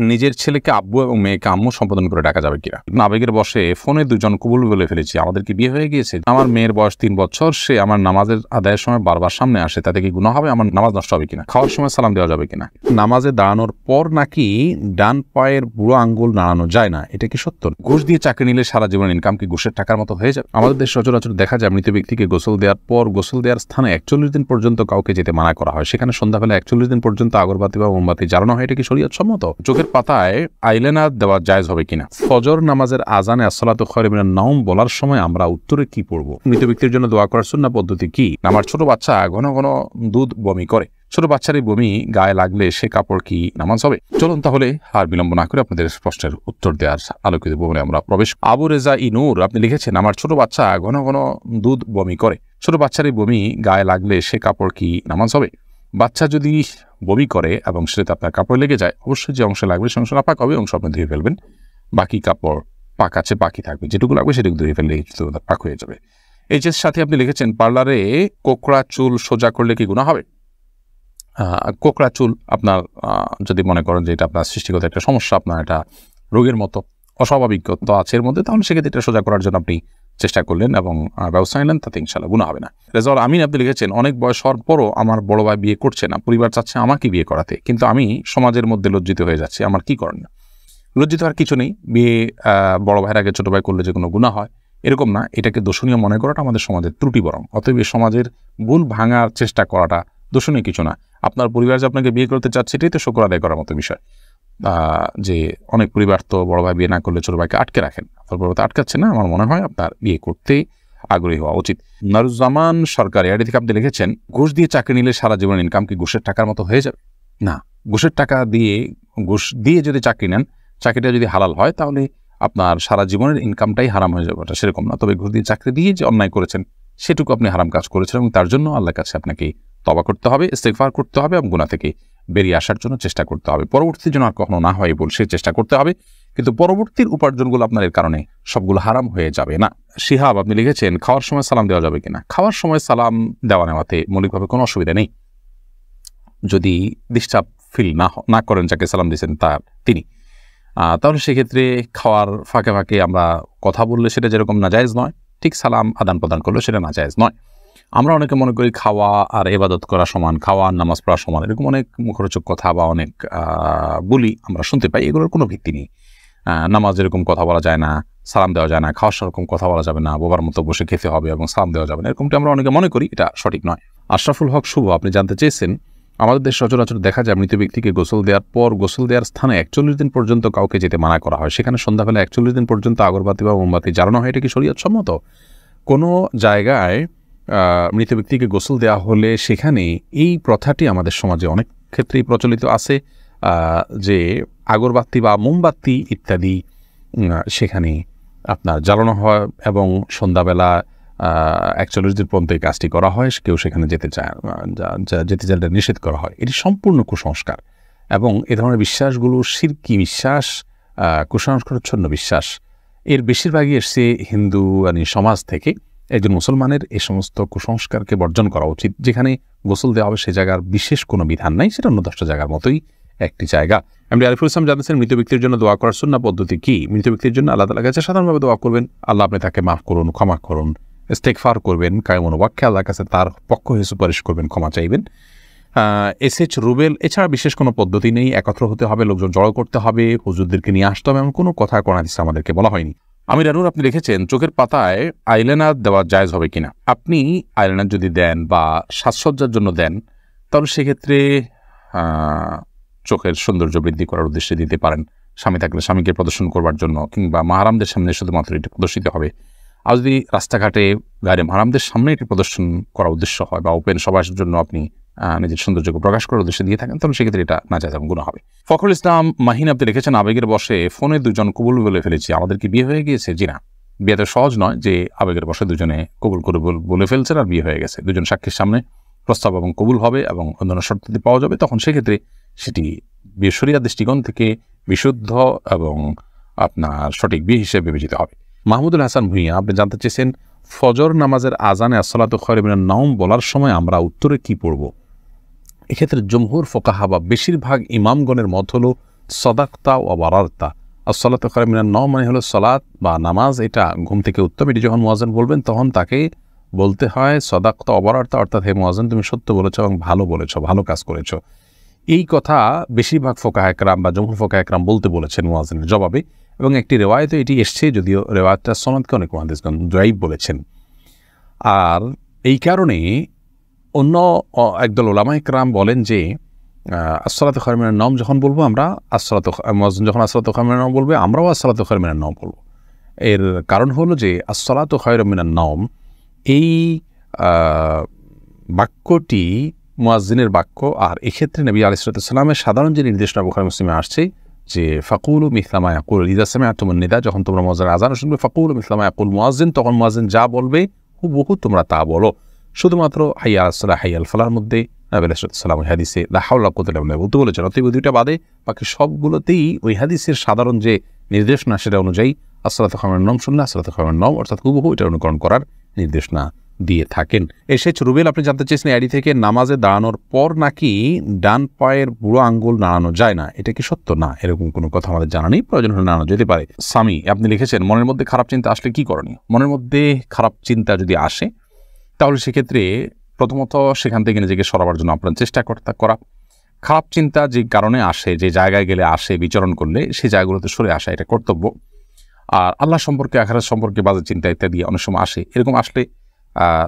নিজের ছেলেকে আব্বু এবং মেয়েকে আম্মু সম্বোধন করে ডাকা যাবে কিনা? আবেগের বসে ফোনে দুজন কবুল বলে ফেলেছি, আমাদের কি বিয়ে হয়ে গিয়েছে? আমার মেয়ের বয়স 3 বছর, সে আমার নামাজের আদায়ের সময় বারবার সামনে আসে, তাতে কি গুনাহ হবে? আমার নামাজ নষ্ট হবে কিনা? খাওয়ার সময় সালাম দেওয়া যাবে কিনা? নামাজে দাঁড়ানোর পর নাকি ডান পায়ের বুড়ো আঙ্গুল নাড়ানো যায় না, এটা কি সত্য? ঘুষ দিয়ে চাকরি নিলে সারা জীবন ইনকাম কি ঘুষের টাকার মতো হয়ে যাবে? আমাদের দেশে সচরাচর দেখা যায় মৃত ব্যক্তিকে গোসল দেওয়ার পর গোসল দেওয়ার স্থানে 41 দিন পর্যন্ত কাউকে যেতে মানা করা হয়, সেখানে সন্ধ্যাবেলা 41 দিন পর্যন্ত আগরবাতি বা মোমবাতি জ্বালানো হয়, এটা কি শরীয়ত সম্মত? চোখের পাতায় আইলাইনার দেওয়া জায়েজ হবে কিনা? ফজর নামাজের আজানে আসসালাতু খায়রুম মিনান নাওম বলার সময় আমরা উত্তরে কি পড়ব? মৃত ব্যক্তির জন্য দোয়া করার সুন্নাহ পদ্ধতি কি? আমার ছোট বাচ্চা ঘন ঘন দুধ বমি করে, ছোট বাচ্চারই বমি গায়ে লাগলে সে কাপড় কি নামাজ হবে? চলুন তাহলে আর বিলম্ব না করে আপনাদের প্রশ্নের উত্তর দেওয়ার আলোকিত ভবনে আমরা প্রবেশ। আবু রেজা ইনুর আপনি লিখেছেন, আমার ছোট বাচ্চা ঘন ঘন দুধ বমি করে, ছোট বাচ্চারই বমি গায়ে লাগলে সে কাপড় কি নামাজ হবে? বাচ্চা যদি বমি করে এবং সেটা আপনার কাপড় লেগে যায়, অবশ্যই যে অংশ লাগবে সে অংশ নাপাক হবে, অংশ আপনি ধুয়ে ফেলবেন, বাকি কাপড় পাক আছে বাকি থাকবে, যেটুকু লাগবে সেটুকু ধুয়ে ফেললে পাক হয়ে যাবে। এই যে সাথে আপনি লিখেছেন, পার্লারে কোকড়া চুল সোজা করলে কি গুনাহ হবে? কোকড়া চুল আপনার যদি মনে করেন যে এটা আপনার সৃষ্টিগত একটা সমস্যা, আপনার এটা রোগের মতো অস্বাভাবিকতা আছে এর মধ্যে, তাহলে সেক্ষেত্রে এটা সোজা করার জন্য আপনি চেষ্টা করলেন এবং ব্যবস্থা নিলেন, তাতে ইনশাআল্লাহ গুনাহ হবে না। রেজাউল আমিন আপনি লিখেছেন, অনেক বয়স হওয়ার পরও আমার বড় ভাই বিয়ে করছে না, পরিবার চাচ্ছে আমাকে বিয়ে করাতে, কিন্তু আমি সমাজের মধ্যে লজ্জিত হয়ে যাচ্ছি, আমার কি করণীয়? লজ্জিত হওয়ার কিছু নেই, বিয়ে বড় ভাইয়ের আগে ছোট ভাই করলে যে কোনো গুনাহ হয় এরকম না, এটাকে দোষণীয় মনে করাটা আমাদের সমাজের ত্রুটি বরং, অতএব সমাজের ভুল ভাঙার চেষ্টা করাটা দোষণীয় কিছু না। আপনার পরিবার যে আপনাকে বিয়ে করতে চাচ্ছে এটাই তো শুকর আদায় করার মতো বিষয়। যে অনেক পরিবার তো বড় ভাই বিয়ে না করলে ছোট ভাইকে আটকে রাখেন, আপনার বড় ভাই আটকাচ্ছে না, আমার মনে হয় আপনার বিয়ে করতে আগ্রহী হওয়া উচিত। নারুজ্জামান সরকার এর থেকে আপনি লিখেছেন, ঘুষ দিয়ে চাকরি নিলে সারা জীবন ইনকাম কি ঘুষের টাকার মতো হয়ে যাবে? না, ঘুষের টাকা দিয়ে ঘুষ দিয়ে যদি চাকরি নেন, চাকরিটা যদি হালাল হয় তাহলে আপনার সারা জীবনের ইনকামটাই হারাম হয়ে যাবে, এটা সেরকম না। তবে ঘুষ দিয়ে চাকরি দিয়ে যে অন্যায় করেছেন সেটুকু আপনি হারাম কাজ করেছেন এবং তার জন্য আল্লাহর কাছে আপনাকে তওবা করতে হবে, ইস্তিগফার করতে হবে এবং গুনাহ থেকে বেরিয়ে আসার জন্য চেষ্টা করতে হবে। পরবর্তী যেন আর কখনো না হয় বলে সে চেষ্টা করতে হবে, কিন্তু পরবর্তীর উপার্জনগুলো আপনার এর কারণে সবগুলো হারাম হয়ে যাবে না। শিহাব আপনি লিখেছেন, খাওয়ার সময় সালাম দেওয়া যাবে কিনা? খাওয়ার সময় সালাম দেওয়া নেওয়াতে মৌলিকভাবে কোনো অসুবিধা নেই, যদি ডিস্টার্ব ফিল না করেন যাকে সালাম দিয়েছেন তিনি, তাহলে সেক্ষেত্রে খাওয়ার ফাঁকে ফাঁকে আমরা কথা বললে সেটা যেরকম নাজায়েজ নয়, ঠিক সালাম আদান প্রদান করলে সেটা নাজায়েজ নয়। আমরা অনেকে মনে করি খাওয়া আর ইবাদত করা সমান, খাওয়া আর নামাজ পড়া সমান, এরকম অনেক মুখরোচক কথা বা অনেক বলি আমরা শুনতে পাই, এগুলোর কোনো ভিত্তি নেই। নামাজ এরকম কথা বলা যায় না, সালাম দেওয়া যায় না, খাওয়ার সেরকম কথা বলা যাবে না, বোবার মতো বসে খেতে হবে এবং সালাম দেওয়া যাবে না, এরকমটা আমরা অনেকে মনে করি, এটা সঠিক নয়। আশরাফুল হক শুভ আপনি জানতে চেয়েছেন, আমাদের দেশ সচরাচর দেখা যায় মৃত ব্যক্তিকে গোসল দেওয়ার পর গোসল দেওয়ার স্থানে 41 দিন পর্যন্ত কাউকে যেতে মানা করা হয়, সেখানে সন্ধ্যাবেলা 41 দিন পর্যন্ত আগরবাতি বা মোমবাতি জ্বালানো হয়, এটা কি শরীয়ত সম্মত? কোনো জায়গায় মৃত ব্যক্তিকে গোসল দেওয়া হলে সেখানে এই প্রথাটি আমাদের সমাজে অনেক ক্ষেত্রেই প্রচলিত আছে, যে আগরবাতি বা মোমবাতি ইত্যাদি সেখানে আপনার জ্বালানো হয় এবং সন্ধ্যাবেলা 41 দিন পর্যন্ত এই কাজটি করা হয়, কেউ সেখানে যেতে চাইলে নিষেধ করা হয়। এটি সম্পূর্ণ কুসংস্কার এবং এ ধরনের বিশ্বাসগুলো শিরকি বিশ্বাস, কুসংস্কারচ্ছন্ন বিশ্বাস, এর বেশিরভাগই এসছে হিন্দু সমাজ থেকে। একজন মুসলমানের এই সমস্ত কুসংস্কারকে বর্জন করা উচিত। যেখানে গোসল দেওয়া হবে সে জায়গার বিশেষ কোনো বিধান নাই, সেটা অন্য 10টা জায়গার মতোই একটি জায়গা। এমডি আরিফুল ইসলাম জানতেছেন, মৃত ব্যক্তির জন্য দোয়া করার সুন্নাহ পদ্ধতি কি? মৃত ব্যক্তির জন্য আল্লাহ তাআলার কাছে সাধারণভাবে দোয়া করবেন, আল্লাহ আপনি তাকে মাফ করুন, ক্ষমা করুন, ইস্তিগফার করবেন, কায়মন ওয়াক্যে আল্লাহর কাছে তার পক্ষ হয়ে সুপারিশ করবেন, ক্ষমা চাইবেন। এসএচ রুবেল, এছাড়া বিশেষ কোনো পদ্ধতি নেই, একত্র হতে হবে, লোকজন জড়ো করতে হবে, হুজুরদেরকে নিয়ে আসতে হবে, এমন কোনো কথা কোরআন হাদিসে আমাদেরকে বলা হয়নি। আমির আনুর আপনি লিখেছেন, চোখের পাতায় আইলাইনার দেওয়া জায়েজ হবে কিনা? আপনি আইলাইনার যদি দেন বা সাজসজ্জার জন্য দেন তাহলে সেক্ষেত্রে চোখের সৌন্দর্য বৃদ্ধি করার উদ্দেশ্যে দিতে পারেন, স্বামী থাকলে স্বামীকে প্রদর্শন করবার জন্য, কিংবা মাহারামদের সামনে শুধুমাত্র এটি প্রদর্শিত হবে। আর যদি রাস্তাঘাটে গায়ে মাহারামদের সামনে এটি প্রদর্শন করার উদ্দেশ্য হয় বা ওপেন সবার জন্য আপনি নিজের সৌন্দর্যকে প্রকাশ করার উদ্দেশ্যে দিয়ে থাকেন, তাহলে সেক্ষেত্রে এটা নাজায়েজ এবং গুনাহ হবে। ফখরুল ইসলাম মাহিন আপনি লিখেছেন, আবেগের বশে ফোনে দুজন কবুল বলে ফেলেছি, আমাদের কি বিয়ে হয়ে গিয়েছে? জি না, বিয়ে তো সহজ নয় যে আবেগের বশে দুজনে কবুল করে বলে ফেলছেন আর বিয়ে হয়ে গেছে। দুজন সাক্ষীর সামনে প্রস্তাব এবং কবুল হবে এবং অন্যান্য শর্তাদি পাওয়া যাবে, তখন সেক্ষেত্রে সেটি বিয়ে শরিয়ার দৃষ্টিকোণ থেকে বিশুদ্ধ এবং আপনার সঠিক বিয়ে হিসেবে বিবেচিত হবে। মাহমুদুল হাসান ভুঁইয়া আপনি জানতে চেয়েছেন, ফজর নামাজের আজানে আসসালাতু খায়রুম মিনান নাওম বলার সময় আমরা উত্তরে কি পড়ব? এক্ষেত্রে জমহুর ফোকাহা বা বেশিরভাগ ইমামগণের মত হলো সদাকতা ও বারারতা। আসসালাতু খায়রুম মিনান নওম মানে হলো সলাত বা নামাজ, এটা ঘুম থেকে উত্তম। এটি যখন মুয়াজ্জিন বলবেন তখন তাকে বলতে হয় সদাকতা ও বারারতা, অর্থাৎ হে মুয়াজ্জিন তুমি সত্য বলেছ এবং ভালো বলেছ, ভালো কাজ করেছ। এই কথা বেশিরভাগ ফোকাহ একরাম বা জমহুর ফোকাহ একরাম বলতে বলেছেন মুয়াজ্জিনের জবাবে, এবং একটি রেওয়ায়েতে এটি এসছে, যদিও রেওয়ায়েতটা সনদকে অনেক মুহাদ্দিসগণ যায়ীফ বলেছেন। আর এই কারণে অন্য একদল উলামা একরাম বলেন যে আসসালাতু খায়রুম মিনান নওম যখন বলবো আমরা, মুয়াজ্জিন যখন আসসালাতু খায়রুম মিনান নওম বলবে, আমরাও আসসালাতু খায়রুম মিনান নওম বলবো। এর কারণ হলো যে আসসালাতু খায়রুম মিনান নওম এই বাক্যটি মুয়াজ্জিনের বাক্য, আর এক্ষেত্রে নবী আলাইহিস সালামের সাধারণ যে নির্দেশনা বুখারী মুসলিমে আসছে যে ফাকুলু মিসলা মা ইয়াকুল ইযা সামি'তুমুন নিদা, যখন তোমরা মুয়াজ্জিনের আযান শুনবে ফাকুলু মিসলা মা ইয়াকুল মুয়াজ্জিন, তখন মুয়াজ্জিন যা বলবে হুবহু তোমরা তা বলো। শুধুমাত্র হাইয়া আলাস সালাহ হাইয়া আল ফালাহর মধ্যে নবী আলাইহিস সালাম ওই হাদিসে লা হাওলা ওয়া কুওয়াতা ইল্লা বিল্লাহ বলতে বলেছেন। অতএব দুইটা বাদে বাকি সবগুলোতেই ওই হাদিসের সাধারণ যে নির্দেশনা সেটা অনুযায়ী আসসালাতু খায়রুম মিনান নওম শুনলে আসসালাতু খায়রুম মিনান নওম অর্থাৎ হুবহু এটা অনুকরণ করার নির্দেশনা দিয়ে থাকেন। এসেছে রুবেল, আপনি জানতে চেয়েছেন আইডি থেকে নামাজে দাঁড়ানোর পর নাকি ডান পায়ের বুড়ো আঙ্গুল নাড়ানো যায় না, এটা কি সত্য? না, এরকম কোনো কথা আমাদের জানা নেই, প্রয়োজন হলে নাড়ানো যেতে পারে। সামি আপনি লিখেছেন মনের মধ্যে খারাপ চিন্তা আসলে কি করণীয়? মনের মধ্যে খারাপ চিন্তা যদি আসে তাহলে সেক্ষেত্রে প্রথমত সেখান থেকে নিজেকে সরাবার জন্য আপনার চেষ্টা করা। খারাপ চিন্তা যে কারণে আসে, যে জায়গায় গেলে আসে, বিচরণ করলে সেই জায়গাগুলোতে সরে আসা এটা কর্তব্য। আর আল্লাহ সম্পর্কে, আখিরাত সম্পর্কে বাজে চিন্তা ইত্যাদি অনেক সময় আসে, এরকম আসলে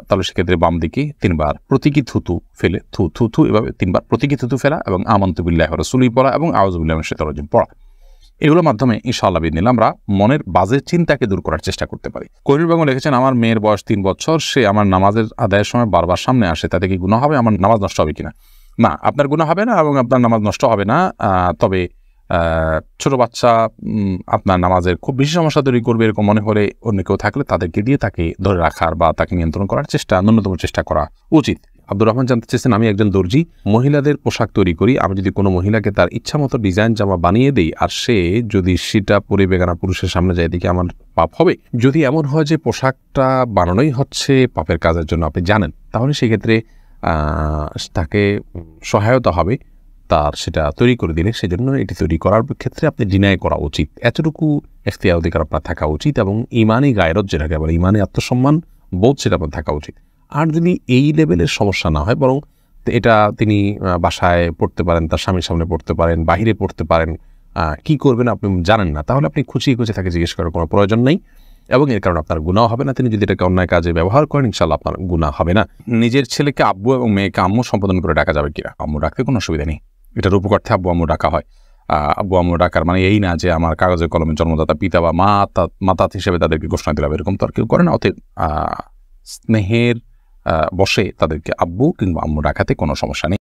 তাহলে সেক্ষেত্রে বাম দিকে 3 বার প্রতীকী থুতু ফেলে থু এভাবে 3 বার প্রতীকী থুতু ফেলা এবং আমানতু বিল্লাহি ওয়া রাসূলিহি পড়া এবং আউযু বিল্লাহি মিনাশ শাইতানির রাজিম পড়া, এগুলোর মাধ্যমে ইনশাআল্লাহ বিদিনিল্লাহ আমরা মনের বাজে চিন্তাকে দূর করার চেষ্টা করতে পারি। কোহিনুর বেগম লিখেছেন আমার মেয়ের বয়স 3 বছর, সে আমার নামাজের আদায়ের সময় বারবার সামনে আসে, তাতে কি গুনাহ হবে? আমার নামাজ নষ্ট হবে কিনা? না, আপনার গুনাহ হবে না এবং আপনার নামাজ নষ্ট হবে না। তবে ছোট বাচ্চা আপনার নামাজের খুব বেশি সমস্যা তৈরি করবে এরকম মনে হলে অন্য কেউ থাকলে তাদেরকে দিয়ে তাকে ধরে রাখার বা তাকে নিয়ন্ত্রণ করার ন্যূনতম চেষ্টা করা উচিত। আব্দুর রহমান জানতে চেয়েছেন আমি একজন দর্জি, মহিলাদের পোশাক তৈরি করি। আমি যদি কোনো মহিলাকে তার ইচ্ছা মতো ডিজাইন জামা বানিয়ে দেই আর সে যদি সেটা পরে বেগানা পুরুষের সামনে যায়, দিকে আমার পাপ হবে? যদি এমন হয় যে পোশাকটা বানানোই হচ্ছে পাপের কাজের জন্য আপনি জানেন, তাহলে সেক্ষেত্রে তাকে সহায়তা হবে তার সেটা তৈরি করে দিলে। সেজন্য এটি তৈরি করার ক্ষেত্রে আপনি ডিনাই করা উচিত, এতটুকু এখতিয়ার অধিকার আপনার থাকা উচিত এবং ইমানি গায়রত যেটাকে বলে, ইমানি আত্মসম্মান বোধ সেটা আপনার থাকা উচিত। আর যদি এই লেভেলের সমস্যা না হয়, বরং এটা তিনি বাসায় পড়তে পারেন, তার স্বামীর সামনে পড়তে পারেন, বাহিরে পড়তে পারেন, কি করবেন আপনি জানেন না, তাহলে আপনি খুঁচিয়ে তাকে জিজ্ঞেস করার কোনো প্রয়োজন নেই এবং এর কারণে আপনার গুনাহ হবে না। তিনি যদি এটাকে অন্যায় কাজে ব্যবহার করেন ইনশাআল্লাহ আপনার গুনাহ হবে না। নিজের ছেলেকে আব্বু এবং মেয়েকে আম্মু সম্বোধন করে ডাকা যাবে কিনা? আম্মু ডাকতে কোনো অসুবিধা নেই, এটার উপকর্থে আব্বু আম্মু ডাকা হয়। আব্বু আম্মু ডাকার মানে এই না যে আমার কাগজে কলমে জন্মদাতা পিতা বা মাতা হিসেবে তাদেরকে ঘোষণা দিলাম, এরকম তো আর কেউ করে না। অতএব স্নেহের বসে তাদেরকে আব্বু কিংবা আম্মু ডাকাতে কোনো সমস্যা নেই।